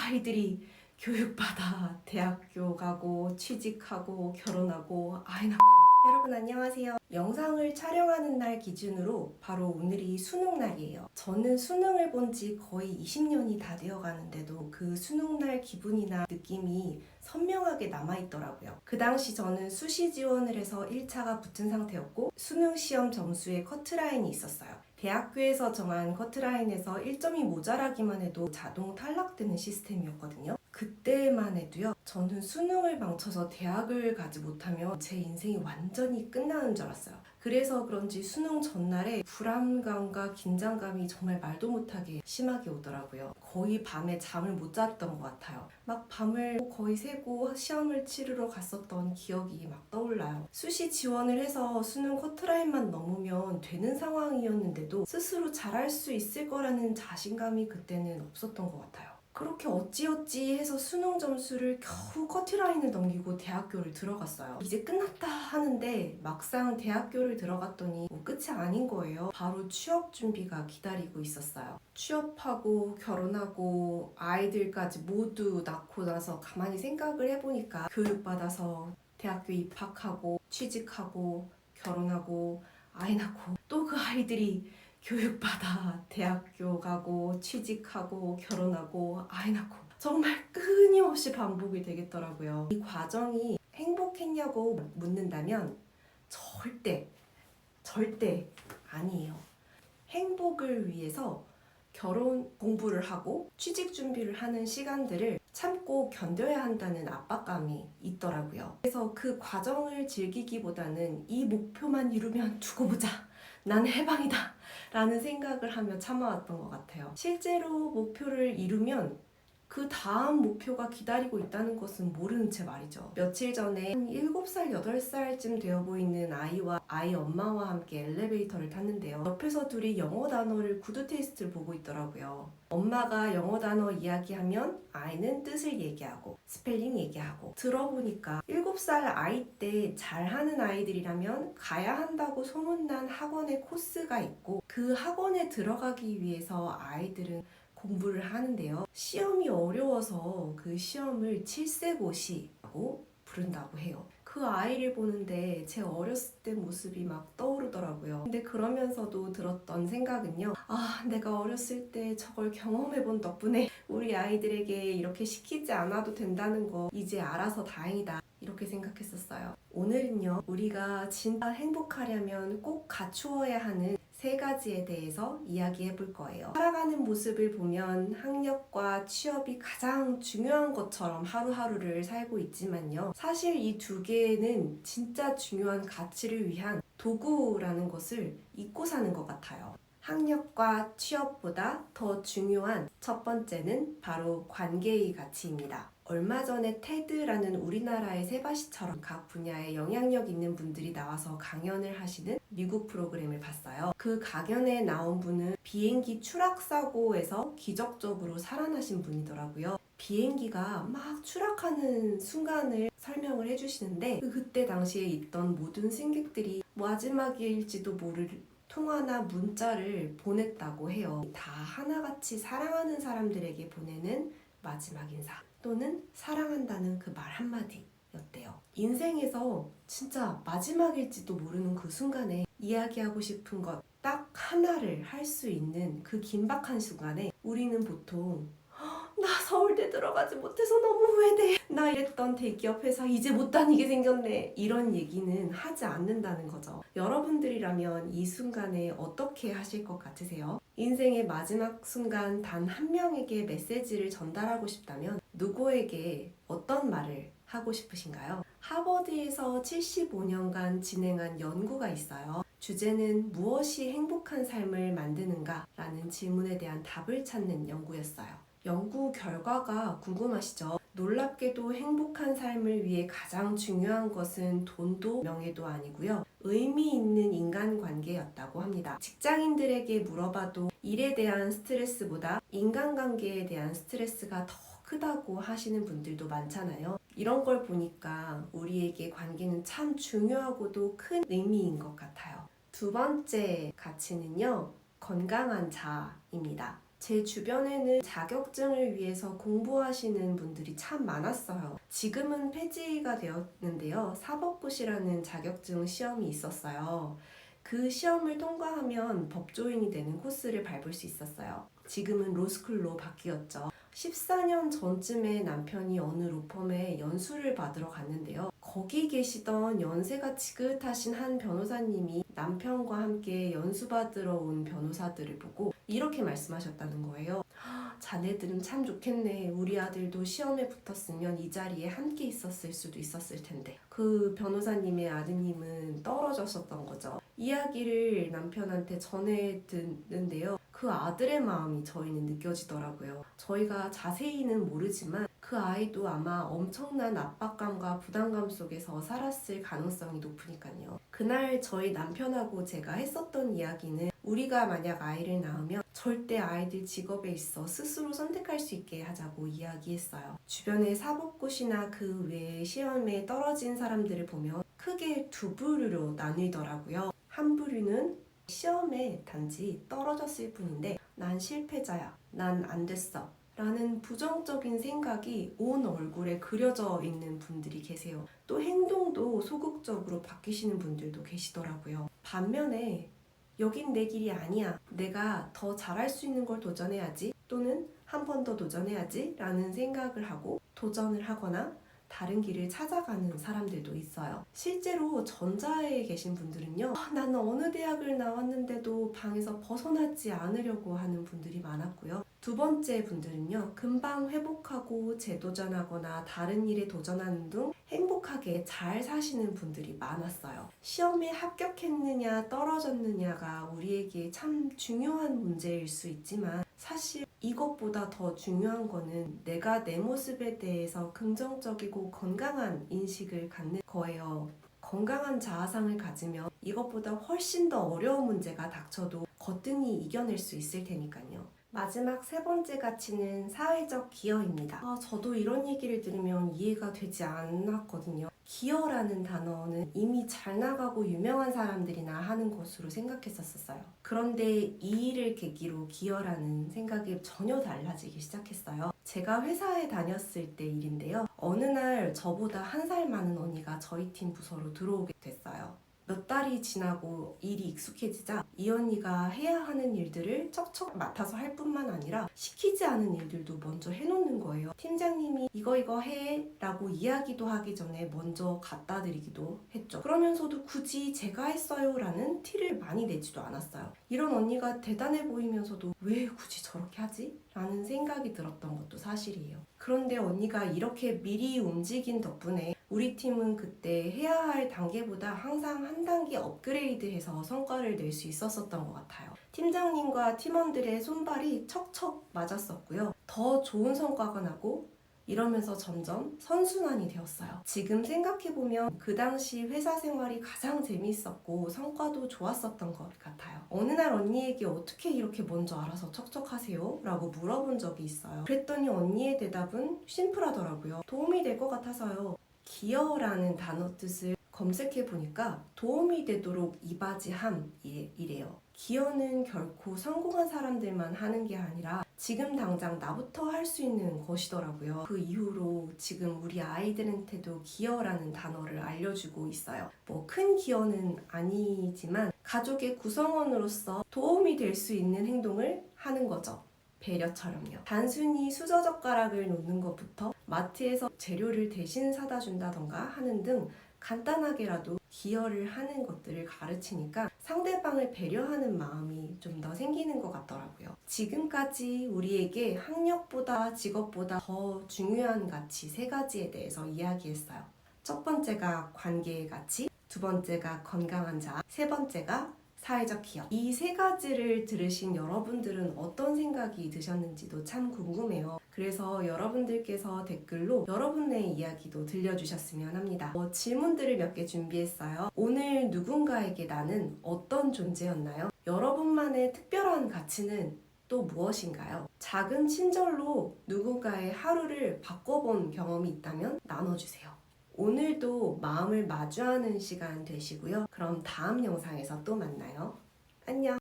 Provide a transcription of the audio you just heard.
아이들이 교육받아 대학교 가고 취직하고 결혼하고 아이 낳고. 여러분 안녕하세요. 영상을 촬영하는 날 기준으로 바로 오늘이 수능 날이에요. 저는 수능을 본 지 거의 20년이 다 되어 가는데도 그 수능 날 기분이나 느낌이 선명하게 남아있더라고요. 그 당시 저는 수시 지원을 해서 1차가 붙은 상태였고 수능 시험 점수에 커트라인이 있었어요. 대학교에서 정한 커트라인에서 1점이 모자라기만 해도 자동 탈락되는 시스템이었거든요. 그때만 해도요, 저는 수능을 망쳐서 대학을 가지 못하면 제 인생이 완전히 끝나는 줄 알았어요. 그래서 그런지 수능 전날에 불안감과 긴장감이 정말 말도 못하게 심하게 오더라고요. 거의 밤에 잠을 못 잤던 것 같아요. 막 밤을 거의 새고 시험을 치르러 갔었던 기억이 막 떠올라요. 수시 지원을 해서 수능 커트라인만 넘으면 되는 상황이었는데도 스스로 잘할 수 있을 거라는 자신감이 그때는 없었던 것 같아요. 그렇게 어찌어찌 해서 수능 점수를 겨우 커트라인을 넘기고 대학교를 들어갔어요. 이제 끝났다 하는데 막상 대학교를 들어갔더니 끝이 아닌 거예요. 바로 취업 준비가 기다리고 있었어요. 취업하고 결혼하고 아이들까지 모두 낳고 나서 가만히 생각을 해보니까 교육받아서 대학교 입학하고 취직하고 결혼하고 아이 낳고 또 그 아이들이 교육받아 대학교 가고 취직하고 결혼하고 아이 낳고 정말 끊임없이 반복이 되겠더라고요. 이 과정이 행복했냐고 묻는다면 절대 아니에요. 행복을 위해서 결혼 공부를 하고 취직 준비를 하는 시간들을 참고 견뎌야 한다는 압박감이 있더라고요. 그래서 그 과정을 즐기기보다는 이 목표만 이루면 두고 보자, 난 해방이다 라는 생각을 하며 참아왔던 것 같아요. 실제로 목표를 이루면 그 다음 목표가 기다리고 있다는 것은 모르는 채 말이죠. 며칠 전에 한 7살, 8살쯤 되어 보이는 아이와 아이 엄마와 함께 엘리베이터를 탔는데요. 옆에서 둘이 영어 단어를 구두 테스트를 보고 있더라고요. 엄마가 영어 단어 이야기하면 아이는 뜻을 얘기하고 스펠링 얘기하고, 들어보니까 7살 아이 때 잘하는 아이들이라면 가야 한다고 소문난 학원의 코스가 있고 그 학원에 들어가기 위해서 아이들은 공부를 하는데요. 시험이 어려워서 그 시험을 칠세고시라고 부른다고 해요. 그 아이를 보는데 제 어렸을 때 모습이 막 떠오르더라고요. 근데 그러면서도 들었던 생각은요. 내가 어렸을 때 저걸 경험해본 덕분에 우리 아이들에게 이렇게 시키지 않아도 된다는 거 이제 알아서 다행이다. 이렇게 생각했었어요. 오늘은요, 우리가 진짜 행복하려면 꼭 갖추어야 하는 3가지에 대해서 이야기해 볼 거예요. 살아가는 모습을 보면 학력과 취업이 가장 중요한 것처럼 하루하루를 살고 있지만요. 사실 이 2개는 진짜 중요한 가치를 위한 도구라는 것을 잊고 사는 것 같아요. 학력과 취업보다 더 중요한 첫 번째는 바로 관계의 가치입니다. 얼마 전에 테드라는 우리나라의 세바시처럼 각 분야에 영향력 있는 분들이 나와서 강연을 하시는 미국 프로그램을 봤어요. 그 강연에 나온 분은 비행기 추락사고에서 기적적으로 살아나신 분이더라고요. 비행기가 막 추락하는 순간을 설명을 해주시는데 그때 당시에 있던 모든 승객들이 마지막일지도 모를 통화나 문자를 보냈다고 해요. 다 하나같이 사랑하는 사람들에게 보내는 마지막 인사 또는 사랑한다는 그 말 한마디였대요. 인생에서 진짜 마지막일지도 모르는 그 순간에 이야기하고 싶은 것 딱 하나를 할 수 있는 그 긴박한 순간에 우리는 보통 나 서울대 들어가지 못해서 너무 후회돼, 나 이랬던 대기업 회사 이제 못 다니게 생겼네, 이런 얘기는 하지 않는다는 거죠. 여러분들이라면 이 순간에 어떻게 하실 것 같으세요? 인생의 마지막 순간 단 한 명에게 메시지를 전달하고 싶다면 누구에게 어떤 말을 하고 싶으신가요? 하버드에서 75년간 진행한 연구가 있어요. 주제는 무엇이 행복한 삶을 만드는가? 라는 질문에 대한 답을 찾는 연구였어요. 연구 결과가 궁금하시죠? 놀랍게도 행복한 삶을 위해 가장 중요한 것은 돈도 명예도 아니고요. 의미 있는 인간관계였다고 합니다. 직장인들에게 물어봐도 일에 대한 스트레스보다 인간관계에 대한 스트레스가 더 크다고 하시는 분들도 많잖아요. 이런 걸 보니까 우리에게 관계는 참 중요하고도 큰 의미인 것 같아요. 2번째 가치는요, 건강한 자아입니다. 제 주변에는 자격증을 위해서 공부하시는 분들이 참 많았어요. 지금은 폐지가 되었는데요. 사법고시라는 자격증 시험이 있었어요. 그 시험을 통과하면 법조인이 되는 코스를 밟을 수 있었어요. 지금은 로스쿨로 바뀌었죠. 14년 전쯤에 남편이 어느 로펌에 연수를 받으러 갔는데요. 거기 계시던 연세가 지긋하신 한 변호사님이 남편과 함께 연수 받으러 온 변호사들을 보고 이렇게 말씀하셨다는 거예요. 자네들은 참 좋겠네. 우리 아들도 시험에 붙었으면 이 자리에 함께 있었을 수도 있었을 텐데. 그 변호사님의 아드님은 떨어졌었던 거죠. 이야기를 남편한테 전해 듣는데요. 그 아들의 마음이 저희는 느껴지더라고요. 저희가 자세히는 모르지만 그 아이도 아마 엄청난 압박감과 부담감 속에서 살았을 가능성이 높으니까요. 그날 저희 남편하고 제가 했었던 이야기는 우리가 만약 아이를 낳으면 절대 아이들 직업에 있어 스스로 선택할 수 있게 하자고 이야기했어요. 주변에 사법고시나 그 외에 시험에 떨어진 사람들을 보면 크게 두 부류로 나뉘더라고요. 한 부류는 시험에 단지 떨어졌을 뿐인데 난 실패자야, 난 안 됐어 라는 부정적인 생각이 온 얼굴에 그려져 있는 분들이 계세요. 또 행동도 소극적으로 바뀌시는 분들도 계시더라고요. 반면에 여긴 내 길이 아니야, 내가 더 잘할 수 있는 걸 도전해야지, 또는 한 번 더 도전해야지 라는 생각을 하고 도전을 하거나 다른 길을 찾아가는 사람들도 있어요. 실제로 전자에 계신 분들은요, 나는 어느 대학을 나왔는데도 방에서 벗어나지 않으려고 하는 분들이 많았고요. 두 번째 분들은요, 금방 회복하고 재도전하거나 다른 일에 도전하는 등 행복하게 잘 사시는 분들이 많았어요. 시험에 합격했느냐 떨어졌느냐가 우리에게 참 중요한 문제일 수 있지만 사실 이것보다 더 중요한 거는 내가 내 모습에 대해서 긍정적이고 건강한 인식을 갖는 거예요. 건강한 자아상을 가지면 이것보다 훨씬 더 어려운 문제가 닥쳐도 거뜬히 이겨낼 수 있을 테니까요. 마지막 세 번째 가치는 사회적 기여입니다. 저도 이런 얘기를 들으면 이해가 되지 않았거든요. 기여라는 단어는 이미 잘 나가고 유명한 사람들이나 하는 것으로 생각했었어요. 그런데 이 일을 계기로 기여라는 생각이 전혀 달라지기 시작했어요. 제가 회사에 다녔을 때 일인데요. 어느 날 저보다 한 살 많은 언니가 저희 팀 부서로 들어오게 됐어요. 몇 달이 지나고 일이 익숙해지자 이 언니가 해야 하는 일들을 척척 맡아서 할 뿐만 아니라 시키지 않은 일들도 먼저 해놓는 거예요. 팀장님이 이거 해 라고 이야기도 하기 전에 먼저 갖다 드리기도 했죠. 그러면서도 굳이 제가 했어요 라는 티를 많이 내지도 않았어요. 이런 언니가 대단해 보이면서도 왜 굳이 저렇게 하지? 라는 생각이 들었던 것도 사실이에요. 그런데 언니가 이렇게 미리 움직인 덕분에 우리 팀은 그때 해야 할 단계보다 항상 한 단계 업그레이드해서 성과를 낼 수 있었던 것 같아요. 팀장님과 팀원들의 손발이 척척 맞았었고요. 더 좋은 성과가 나고 이러면서 점점 선순환이 되었어요. 지금 생각해보면 그 당시 회사 생활이 가장 재미있었고 성과도 좋았었던 것 같아요. 어느 날 언니에게 어떻게 이렇게 먼저 알아서 척척하세요? 라고 물어본 적이 있어요. 그랬더니 언니의 대답은 심플하더라고요. 도움이 될 것 같아서요. 기여라는 단어 뜻을 검색해보니까 도움이 되도록 이바지함이래요. 기여는 결코 성공한 사람들만 하는 게 아니라 지금 당장 나부터 할 수 있는 것이더라고요. 그 이후로 지금 우리 아이들한테도 기여라는 단어를 알려주고 있어요. 큰 기여는 아니지만 가족의 구성원으로서 도움이 될 수 있는 행동을 하는 거죠. 배려처럼요. 단순히 수저젓가락을 놓는 것부터 마트에서 재료를 대신 사다 준다던가 하는 등 간단하게라도 기여를 하는 것들을 가르치니까 상대방을 배려하는 마음이 좀 더 생기는 것 같더라고요. 지금까지 우리에게 학력보다 직업보다 더 중요한 가치 세 가지에 대해서 이야기했어요. 첫 번째가 관계의 가치, 두 번째가 건강한 자아, 세 번째가 사회적 기여. 이 세 가지를 들으신 여러분들은 어떤 생각이 드셨는지도 참 궁금해요. 그래서 여러분들께서 댓글로 여러분의 이야기도 들려주셨으면 합니다. 질문들을 몇 개 준비했어요. 오늘 누군가에게 나는 어떤 존재였나요? 여러분만의 특별한 가치는 또 무엇인가요? 작은 친절로 누군가의 하루를 바꿔본 경험이 있다면 나눠주세요. 오늘도 마음을 마주하는 시간 되시고요. 그럼 다음 영상에서 또 만나요. 안녕.